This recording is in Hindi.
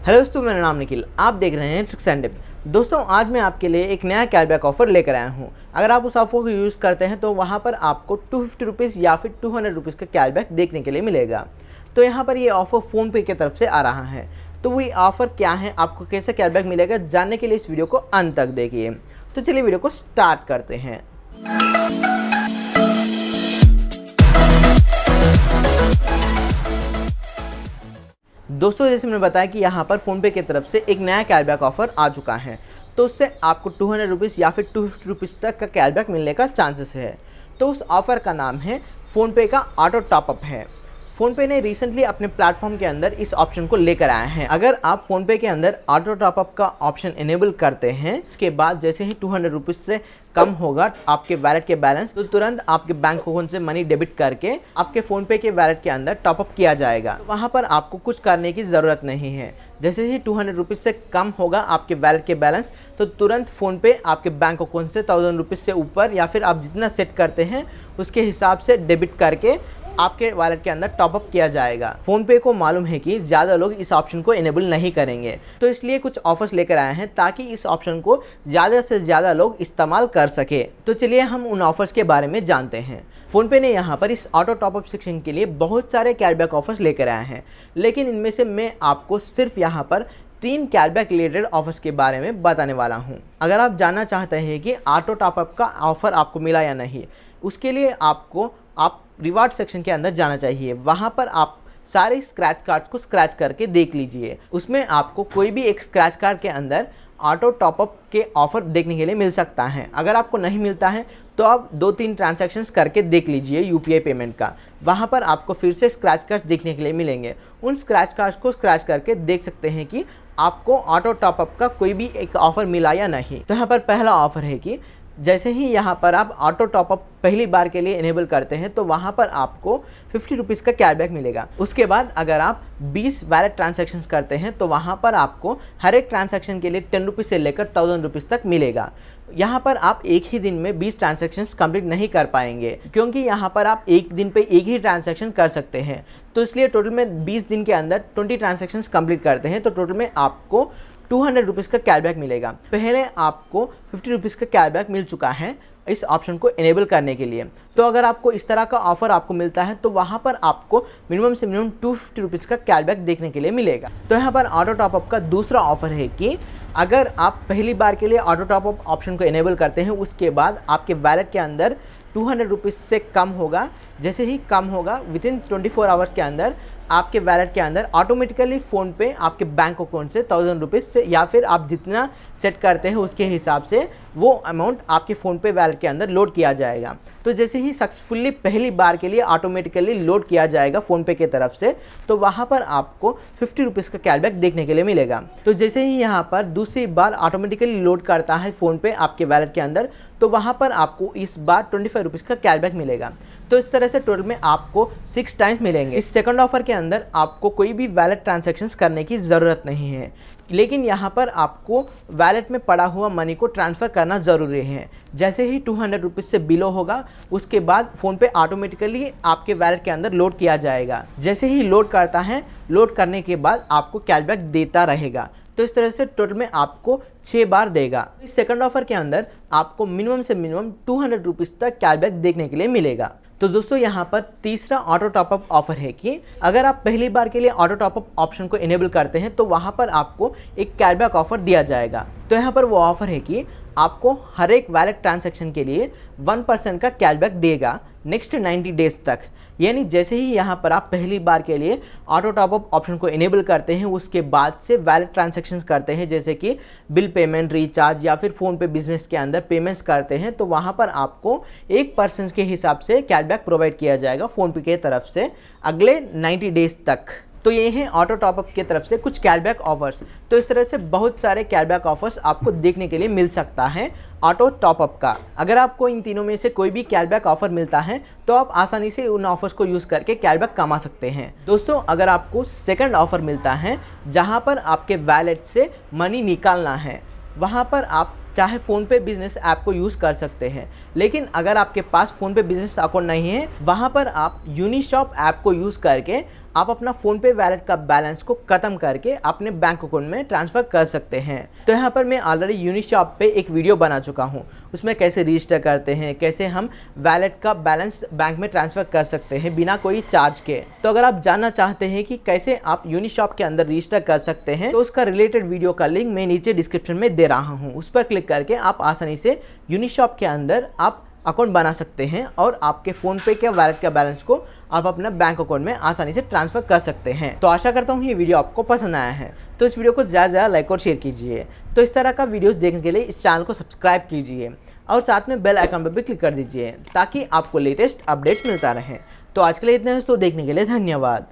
हेलो दोस्तों, मेरा नाम निखिल, आप देख रहे हैं ट्रिक्स एंड टिप्स। दोस्तों, आज मैं आपके लिए एक नया कैशबैक ऑफर लेकर आया हूं। अगर आप उस ऑफर को यूज़ करते हैं तो वहां पर आपको 250 रुपीज़ या फिर 200 रुपीज़ का कैशबैक देखने के लिए मिलेगा। तो यहाँ पर ये ऑफर फ़ोनपे की तरफ से आ रहा है। तो वो ऑफ़र क्या है, आपको कैसे कैशबैक मिलेगा, जानने के लिए इस वीडियो को अंत तक देखिए। तो चलिए वीडियो को स्टार्ट करते हैं। दोस्तों, जैसे मैंने बताया कि यहाँ पर फ़ोनपे की तरफ से एक नया कैशबैक ऑफ़र आ चुका है। तो उससे आपको 200 रुपीज़ या फिर 250 रुपीज़ तक का कैशबैक मिलने का चांसेस है। तो उस ऑफ़र का नाम है फ़ोनपे का ऑटो टॉपअप है। फ़ोनपे ने रिसेंटली अपने प्लेटफॉर्म के अंदर इस ऑप्शन को लेकर आए हैं। अगर आप फ़ोनपे के अंदर ऑटो टॉपअप का ऑप्शन इनेबल करते हैं, इसके बाद जैसे ही 200 रुपीज़ से कम होगा आपके वैलेट के बैलेंस, तो तुरंत आपके बैंक अकाउंट से मनी डेबिट करके आपके फ़ोनपे के वैलेट के अंदर टॉपअप किया जाएगा। तो वहाँ पर आपको कुछ करने की ज़रूरत नहीं है। जैसे ही 200 रुपीज़ से कम होगा आपके वैलेट के बैलेंस, तो तुरंत फ़ोनपे आपके बैंक अकाउंट से 1000 रुपीज़ से ऊपर या फिर आप जितना सेट करते हैं उसके हिसाब से डेबिट करके आपके वॉलेट के अंदर टॉपअप किया जाएगा। फ़ोनपे को मालूम है कि ज़्यादा लोग इस ऑप्शन को इनेबल नहीं करेंगे, तो इसलिए कुछ ऑफर्स लेकर आए हैं ताकि इस ऑप्शन को ज़्यादा से ज़्यादा लोग इस्तेमाल कर सके। तो चलिए हम उन ऑफर्स के बारे में जानते हैं। फ़ोनपे ने यहाँ पर इस ऑटो टॉपअप सेक्शन के लिए बहुत सारे कैशबैक ऑफर्स लेकर आए हैं, लेकिन इनमें से मैं आपको सिर्फ यहाँ पर 3 कैशबैक रिलेटेड ऑफर्स के बारे में बताने वाला हूँ। अगर आप जानना चाहते हैं कि ऑटो टॉपअप का ऑफ़र आपको मिला या नहीं, उसके लिए आप रिवार्ड सेक्शन के अंदर जाना चाहिए। वहाँ पर आप सारे स्क्रैच कार्ड को स्क्रैच करके देख लीजिए। उसमें आपको कोई भी एक स्क्रैच कार्ड के अंदर ऑटो टॉपअप के ऑफ़र देखने के लिए मिल सकता है। अगर आपको नहीं मिलता है तो आप 2-3 ट्रांजैक्शंस करके देख लीजिए यूपीआई पेमेंट का। वहाँ पर आपको फिर से स्क्रैच कार्ड्स देखने के लिए मिलेंगे। उन स्क्रैच कार्ड्स को स्क्रैच करके देख सकते हैं कि आपको ऑटो टॉपअप का कोई भी एक ऑफ़र मिला या नहीं। तो यहाँ पर पहला ऑफ़र है कि जैसे ही यहाँ पर आप ऑटो टॉपअप पहली बार के लिए इनेबल करते हैं तो वहाँ पर आपको 50 रुपीज़ का कैशबैक मिलेगा। उसके बाद अगर आप 20 वैलिड ट्रांजैक्शंस करते हैं तो वहाँ पर आपको हर एक ट्रांजैक्शन के लिए 10 रुपीज़ से लेकर 1000 रुपीज़ तक मिलेगा। यहाँ पर आप एक ही दिन में 20 ट्रांजैक्शंस कंप्लीट नहीं कर पाएंगे, क्योंकि यहाँ पर आप एक दिन पे एक ही ट्रांजैक्शन कर सकते हैं। तो इसलिए टोटल में 20 दिन के अंदर 20 ट्रांजैक्शंस कंप्लीट करते हैं तो टोटल में आपको 200 रुपीज़ का कैशबैक मिलेगा। पहले आपको 50 रुपीज़ का कैशबैक मिल चुका है इस ऑप्शन को इनेबल करने के लिए। तो अगर आपको इस तरह का ऑफर आपको मिलता है तो वहाँ पर आपको मिनिमम से मिनिमम 250 रुपीज़ का कैशबैक देखने के लिए मिलेगा। तो यहाँ पर ऑटो टॉपअप का दूसरा ऑफर है कि अगर आप पहली बार के लिए ऑटो टॉपअप ऑप्शन को इनेबल करते हैं, उसके बाद आपके वैलेट के अंदर 200 रुपीज़ से कम होगा। जैसे ही कम होगा विदिन 24 आवर्स के अंदर आपके वैलेट के अंदर ऑटोमेटिकली फ़ोनपे आपके बैंक अकाउंट से 1000 रुपीज़ से या फिर आप जितना सेट करते हैं उसके हिसाब से वो अमाउंट आपके फ़ोनपे वैलेट के अंदर लोड किया जाएगा। तो जैसे ही सक्सेसफुली पहली बार के लिए ऑटोमेटिकली लोड किया जाएगा फ़ोनपे के तरफ से, तो वहाँ पर आपको 50 रुपीज़ का कैशबैक देखने के लिए मिलेगा। तो जैसे ही यहाँ पर दूसरी बार ऑटोमेटिकली लोड करता है फ़ोनपे आपके वैलेट के अंदर, तो वहाँ पर आपको इस बार 25 रुपीज़ का कैशबैक मिलेगा। तो इस तरह से टोटल में आपको 6 टाइम्स मिलेंगे। इस सेकंड ऑफर के अंदर आपको कोई भी वैलेट ट्रांजैक्शंस करने की ज़रूरत नहीं है, लेकिन यहाँ पर आपको वैलेट में पड़ा हुआ मनी को ट्रांसफ़र करना ज़रूरी है। जैसे ही 200 रुपीज़ से बिलो होगा उसके बाद फ़ोनपे ऑटोमेटिकली आपके वैलेट के अंदर लोड किया जाएगा। जैसे ही लोड करता है, लोड करने के बाद आपको कैशबैक देता रहेगा। तो इस तरह से टोटल में आपको 6 बार देगा। इस सेकंड ऑफर के अंदर आपको मिनिमम से मिनिमम 200 रुपीज़ तक कैशबैक देखने के लिए मिलेगा। तो दोस्तों, यहाँ पर तीसरा ऑटो टॉपअप ऑफर है कि अगर आप पहली बार के लिए ऑटो टॉपअप ऑप्शन को इनेबल करते हैं तो वहाँ पर आपको एक कैशबैक ऑफर दिया जाएगा। तो यहाँ पर वो ऑफर है कि आपको हर एक वैलेट ट्रांजैक्शन के लिए 1% का कैशबैक देगा नेक्स्ट 90 डेज तक। यानी जैसे ही यहाँ पर आप पहली बार के लिए ऑटो टॉपअप ऑप्शन को इनेबल करते हैं, उसके बाद से वैलेट ट्रांजैक्शंस करते हैं, जैसे कि बिल पेमेंट, रिचार्ज या फिर फ़ोनपे बिजनेस के अंदर पेमेंट्स करते हैं, तो वहाँ पर आपको 1% के हिसाब से कैशबैक प्रोवाइड किया जाएगा फ़ोनपे के तरफ से अगले 90 डेज तक। तो ये हैं ऑटो टॉपअप की तरफ से कुछ कैशबैक ऑफर्स। तो इस तरह से बहुत सारे कैशबैक ऑफर्स आपको देखने के लिए मिल सकता है ऑटो टॉपअप का। अगर आपको इन तीनों में से कोई भी कैशबैक ऑफर मिलता है तो आप आसानी से उन ऑफर्स को यूज़ करके कैशबैक कमा सकते हैं। दोस्तों, अगर आपको सेकंड ऑफर मिलता है जहां पर आपके वैलेट से मनी निकालना है, वहां पर आप चाहे फ़ोनपे बिजनेस ऐप को यूज़ कर सकते हैं, लेकिन अगर आपके पास फ़ोनपे बिजनेस अकाउंट नहीं है, वहाँ पर आप यूनिशॉप ऐप को यूज़ करके आप अपना फ़ोनपे वैलेट का बैलेंस को ख़त्म करके अपने बैंक अकाउंट में ट्रांसफ़र कर सकते हैं। तो यहाँ पर मैं ऑलरेडी यूनिशॉप पे एक वीडियो बना चुका हूँ, उसमें कैसे रजिस्टर करते हैं, कैसे हम वैलेट का बैलेंस बैंक में ट्रांसफ़र कर सकते हैं बिना कोई चार्ज के। तो अगर आप जानना चाहते हैं कि कैसे आप यूनिशॉप के अंदर रजिस्टर कर सकते हैं, तो उसका रिलेटेड वीडियो का लिंक मैं नीचे डिस्क्रिप्शन में दे रहा हूँ। उस पर क्लिक करके आप आसानी से यूनिशॉप के अंदर आप अकाउंट बना सकते हैं और आपके फ़ोनपे के वैलेट का बैलेंस को आप अपना बैंक अकाउंट में आसानी से ट्रांसफ़र कर सकते हैं। तो आशा करता हूँ ये वीडियो आपको पसंद आया है, तो इस वीडियो को ज़्यादा से ज़्यादा लाइक और शेयर कीजिए। तो इस तरह का वीडियोस देखने के लिए इस चैनल को सब्सक्राइब कीजिए और साथ में बेल आइकन पर भी क्लिक कर दीजिए ताकि आपको लेटेस्ट अपडेट्स मिलता रहे। तो आज के लिए इतना है, तो देखने के लिए धन्यवाद।